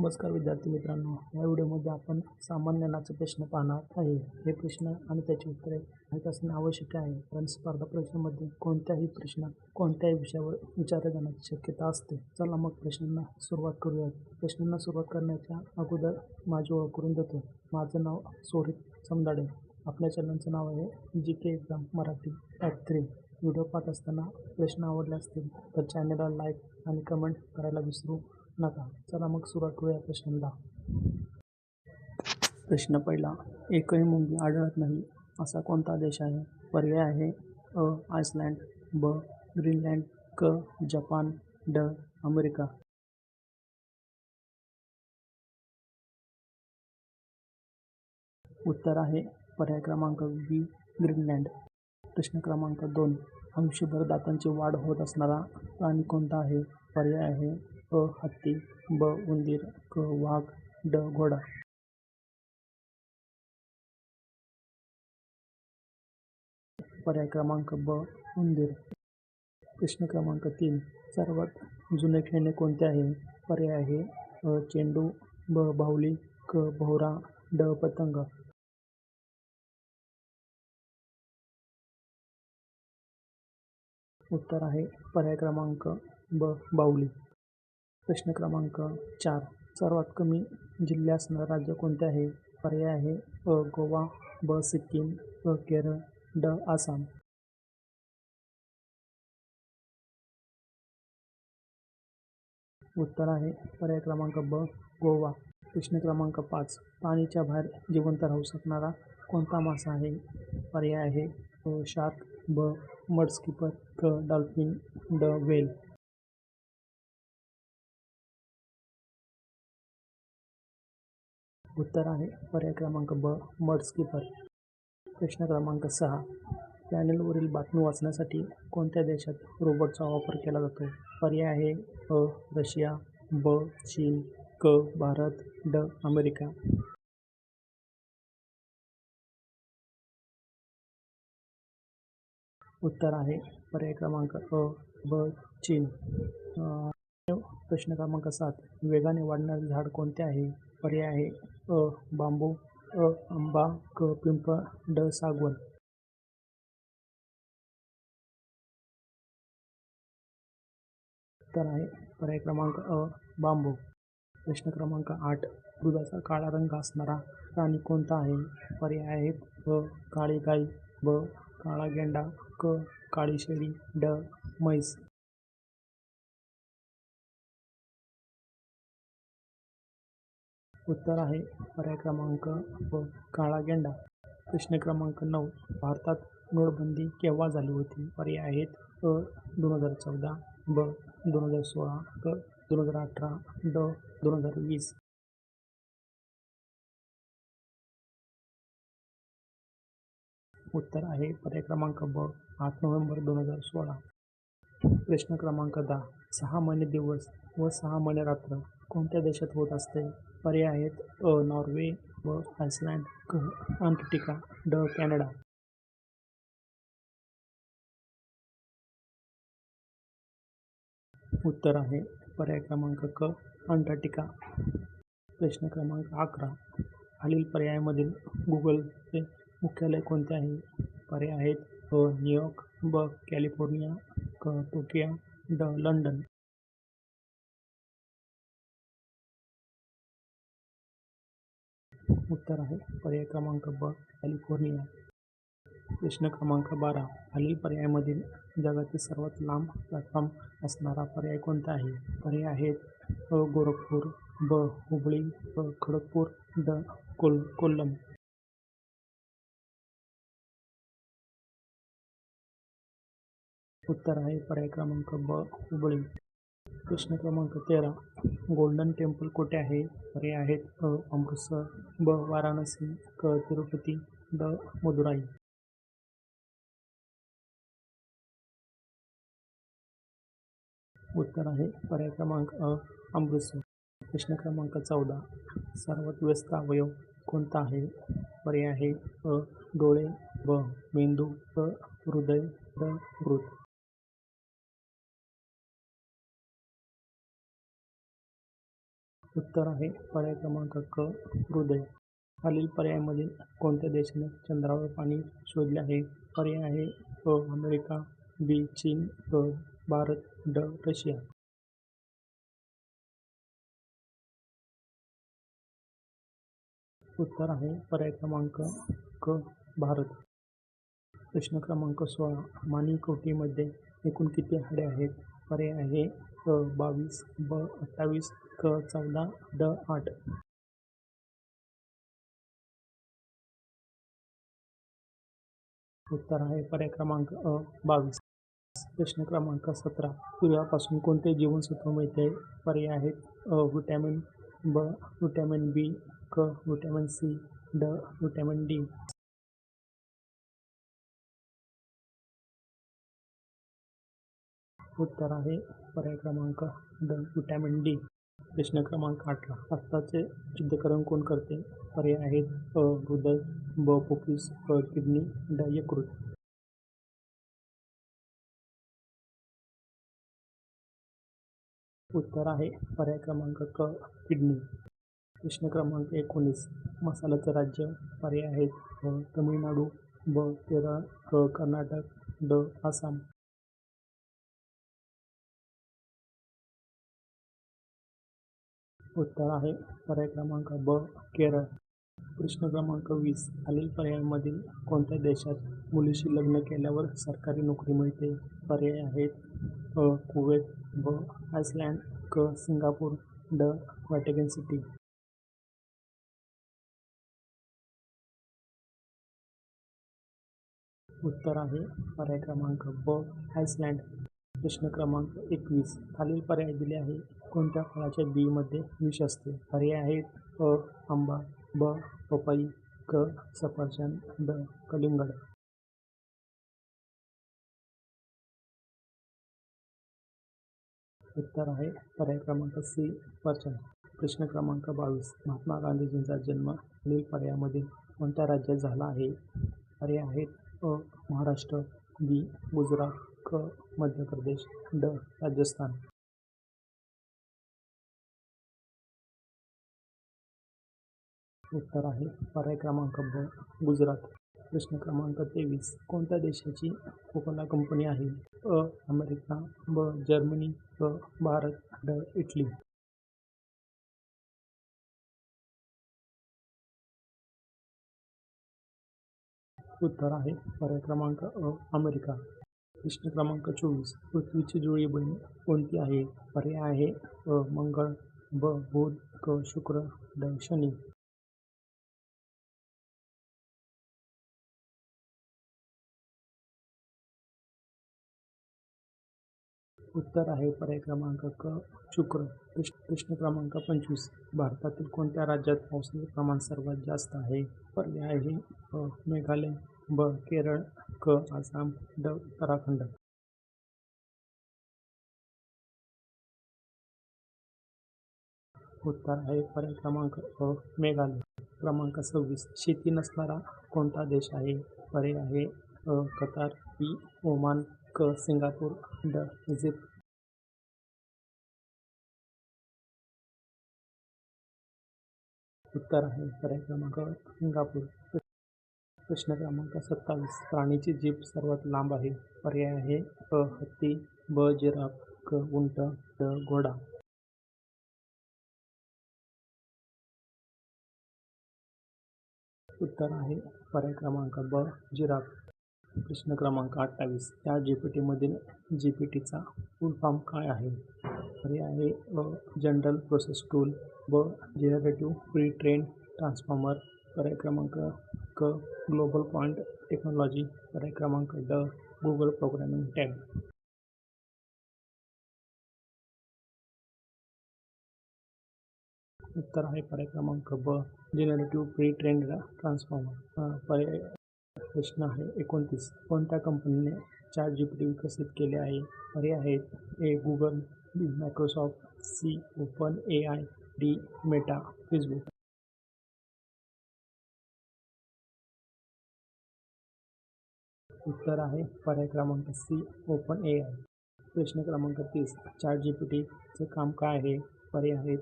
नमस्कार विद्यार्थी मित्रांनो, या व्हिडिओमध्ये आपण सामान्य ज्ञानाचे प्रश्न पाहणार आहे. हे प्रश्न आणि त्याची उत्तरे माहीत असणे आवश्यक आहे, कारण स्पर्धा परीक्षेमध्ये कोणत्याही प्रश्न कोणत्याही विषयावर विचारले जाण्याची शक्यता असते. चला मग प्रश्नांना सुरुवात करूयात. प्रश्नांना सुरुवात करण्याच्या अगोदर माझी ओळख करून देतो. माझं नाव सोहित समदाडे. आपल्या चॅनलचं नाव आहे GK exam Marathi at 3. Video पाहत असताना प्रश्न आवडले असतील तर चॅनलला लाईक आणि कमेंट करायला विसरू नका. चला मग सुरुवात करूया प्रश्नांना. प्रश्न पहिला, एकही मुंगी आढळत नाही असा कोणता देश आहे? पर्याय आहे अ. आइसलँड, ब. ग्रीनलँड, क. जपान, ड. अमेरिका. उत्तर आहे पर्याय क्रमांक बी. ग्रीनलँड. प्रश्न क्रमांक 2, आयुष्यभर दातांची वाढ होत असणारा प्राणी कोणता आहे? पर्याय आहे अ. हत्ती, ब. उंदीर, क. वाघ, ड. घोडा. पर्याय क्रमांक ब. उंदीर. प्रश्न क्रमांक 3, सर्वात जुने खेळणे कोणते आहे? पर्याय आहे अ. चेंडू, ब. बाहुली, क. भोवरा, ड. पतंग. उत्तर आहे पर्याय क्रमांक ब. बाहुली. प्रश्न क्रमांक 4, सर्वात कमी जिल्हे असणारे राज्य कोणते आहे? पर्याय आहे अ. गोवा, ब. सिक्कीम, क. केरळ, ड. आसाम. उत्तर आहे पर्याय क्रमांक ब. गोवा. प्रश्न क्रमांक 5, पाणीच्या बाहेर जिवंत राहू शकणारा कोणता मासा आहे? पर्याय आहे अ. शार्क, ब. मडस्कीपर, क. डॉल्फिन, ड. व्हेल. उत्तर आहे पर्याय क्रमांक ब. मडस्कीपर. प्रश्न क्रमांक 6, पॅनेलवरील बातमी वाचण्यासाठी कोणत्या देशात रोबोटचा वापर केला जातो? पर्याय आहे अ. रशिया, ब. चीन, क. भारत, ड. अमेरिका. उत्तर आहे पर्याय क्रमांक अ. ब. चीन. प्रश्न क्रमांक 7, वेगाने वाढणारे झाड कोणते आहे? पर्याय आहे अ. बांबू, अ. आंबा, क. पिंपळ, ड. सागवान. उत्तर आहे पर्याय क्रमांक अ. बांबू. प्रश्न क्रमांक 8, दुधाचा काळा रंग असणारा प्राणी कोणता आहे? पर्याय आहेत अ. काळी गाई, ब. काळा गेंडा, क. काळी शेळी, ड. म्हैस. उत्तर आहे पर्याय क्रमांक ब. काळा गेंडा. प्रश्न क्रमांक 9, भारतात नोटबंदी केव्हा झाली होती? पर्याय आहेत अ. 2014, ब. 2016, क. 2018, ड. 2020. उत्तर आहे पर्याय क्रमांक ब. 8 नोव्हेंबर 2016. प्रश्न क्रमांक 10, 6 महिने दिवस व 6 महिने रात्र कोणत्या देशात होत असते? पर्याय आहेत अ. नॉर्वे, ब. आइसलँड, क. अंटार्क्टिका, ड. कॅनडा. उत्तर आहे पर्याय क्रमांक क. अंटार्क्टिका. प्रश्न क्रमांक 11, खालील पर्यायामधील गुगलचे मुख्यालय कोणते आहे? पर्याय आहेत अ. न्यूयॉर्क, ब. कॅलिफोर्निया, क. टोकियो, ड. लंडन. उत्तर आहे पर्याय क्रमांक ब. कॅलिफोर्निया. प्रश्न क्रमांक 12, खालील पर्यायामधील जगातील सर्वात लांब प्लॅटफॉर्म असणारा पर्याय कोणता आहे? पर्याय आहेत अ. गोरखपूर, ब. हुबळी, क. खडगपूर, ड. कोल्लम. उत्तर आहे पर्याय क्रमांक ब. हुबळी. प्रश्न क्रमांक 13, गोल्डन टेम्पल कुठे आहे? पर्याय आहेत अ. अमृतसर, ब. वाराणसी, क. तिरुपती, ड. मदुराई. उत्तर आहे पर्याय क्रमांक अ. अमृतसर. प्रश्न क्रमांक 14, सर्वात व्यस्त अवयव कोणता आहे? पर्याय आहे अ. डोळे, ब. मेंदू, क. हृदय, ड. मृत. उत्तर आहे पर्याय क्रमांक क हृदय. खालील पर्यायामधील कोणत्या देशाने चंद्रावर पाणी शोधले आहे? पर्याय आहे अ अमेरिका, बी चीन, भारत, ड रशिया. उत्तर आहे पर्याय क्रमांक क भारत. प्रश्न क्रमांक 16. मानवी कवटीमध्ये एकूण किती हाडे आहेत? पर्याय आहे अ 22, ब 28, क 14, ड 8. उत्तर आहे पर्याय क्रमांक अ 22. प्रश्न क्रमांक 17. सूर्यापासून कोणते जीवनसत्व मिळते? पर्याय आहेत अ व्हिटॅमिन, ब व्हिटॅमिन बी, क व्हिटॅमिन सी, ड व्हिटॅमिन डी. उत्तर आहे पर्याय क्रमांक ड व्हिटॅमिन डी. प्रश्न क्रमांक 18. रक्ताचे शुद्धीकरण कोण करते? पर्याय आहेत अ हृदय, ब फुफ्फुस, क किडनी, ड यकृत. उत्तर आहे पर्याय क्रमांक क किडनी. प्रश्न क्रमांक 19. मसाल्याचे राज्य. पर्याय आहेत तमिळनाडू, ब केरळ, क कर्नाटक, ड आसाम. उत्तर आहे पर्याय क्रमांक ब केरळ. प्रश्न क्रमांक 20. खालील पर्यायांमधील कोणत्या देशात मुलीशी लग्न केल्यावर सरकारी नोकरी मिळते? पर्याय आहेत अ कुवेत, ब आइसलँड, क सिंगापूर, ड व्हॅटिकन सिटी. उत्तर आहे पर्याय क्रमांक ब आइसलँड. प्रश्न क्रमांक 21. खालील पर्याय दिले आहे. कोणत्या फळाच्या बीमध्ये विष असते? पर्याय आहेत अ आंबा, ब पपई, क सफरचंद, ड कलिंगड. उत्तर आहे पर्याय क्रमांक सी सफरचंद. प्रश्न क्रमांक 22. महात्मा गांधीजींचा जन्म खालील पर्यायामधील कोणत्या राज्यात झाला आहे? पर्याय आहेत अ महाराष्ट्र, बी गुजरात, क मध्य प्रदेश, ड राजस्थान. उत्तर आहे पर्याय क्रमांक ब गुजरात. प्रश्न क्रमांक 23. कोणत्या देशाची कोका कंपनी आहे? अ अमेरिका, ब जर्मनी, क भारत, ड इटली. उत्तर आहे पर्याय क्रमांक अ अमेरिका. प्रश्न क्रमांक 24. पृथ्वीची जुळी बहीण कोणती आहे? पर्याय आहे अ मंगळ, ब बुध, क शुक्र, ड शनी. उत्तर आहे पर्याय क्रमांक क शुक्र. प्रश्न क्रमांक 25. भारतातील कोणत्या राज्यात पावसाचे प्रमाण सर्वात जास्त आहे? पर्याय आहे अ मेघालय, ब केरळ, क आसाम, ड उत्तराखंड. उत्तर आहे पर्याय क्रमांक अ मेघालय. क्रमांक 26. शेती नसणारा कोणता देश आहे? पर्याय आहे अ कतार, बी ओमान, क सिंगापूर, ड इजिप्त. उत्तर आहे पर्याय क्रमांक सिंगापूर. प्रश्न क्रमांक 27. प्राणीची जीभ सर्वात लांब आहे. पर्याय आहे अ हत्ती, ब जिराफ, क उंट, ड घोडा. उत्तर आहे पर्याय क्रमांक ब जिराफ. प्रश्न क्रमांक 28. त्या जीपीटीमधील जीपीटीचा फुल फॉर्म काय आहे? पर्याय आहे अ जनरल प्रोसेस टूल, ब जनरेटिव्ह प्री ट्रेन ट्रान्सफॉर्मर, पर्याय क्रमांक क ग्लोबल पॉईंट टेक्नॉलॉजी, पर्याय क्रमांक ड गुगल प्रोग्रामिंग टॅब. उत्तर आहे पर्याय क्रमांक ब जनरेटिव्ह प्री ट्रेन ट्रान्सफॉर्मर. पर्याय प्रश्न आहे 29. कोणत्या कंपनीने चॅट जीपीटी विकसित केले आहे? पर्याय आहेत A Google, B Microsoft, C open A I, D Meta Facebook. उत्तर आहे पर्याय क्रमांक सी ओपन ए आय. प्रश्न क्रमांक 30. चॅट जीपीटीचे काम काय आहे? पर्याय आहेत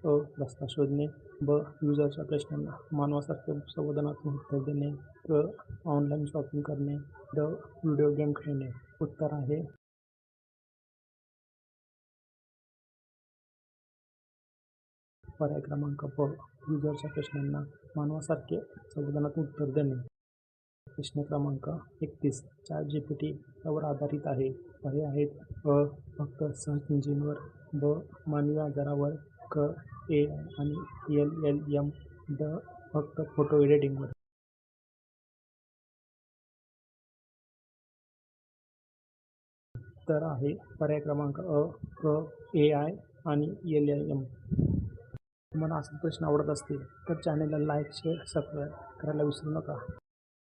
अ. रस्ता शोधणे, ब. युजरच्या प्रश्नांना मानवासारखे संवादात्मक उत्तर देणे, क. ऑनलाईन शॉपिंग करणे, ड. व्हिडिओ गेम खेळणे. उत्तर आहे पर्याय क्रमांक ब. युजरच्या प्रश्नांना मानवासारखे संवादात्मक उत्तर देणे. प्रश्न क्रमांक 31. ChatGPT यावर आधारित आहे. पर्याय आहेत अ. फक्त सर्च इंजिनवर, ब. मानवी आजारावर, क. AI आणि LLM, ड. फक्त फोटो एडिटिंगवर. तर आहे पर्याय क्रमांक अ. क. AI आणि LLM. तुम्हाला असे प्रश्न आवडत असतील तर चॅनलला लाईक, शेअर, सबस्क्राईब करायला विसरू नका.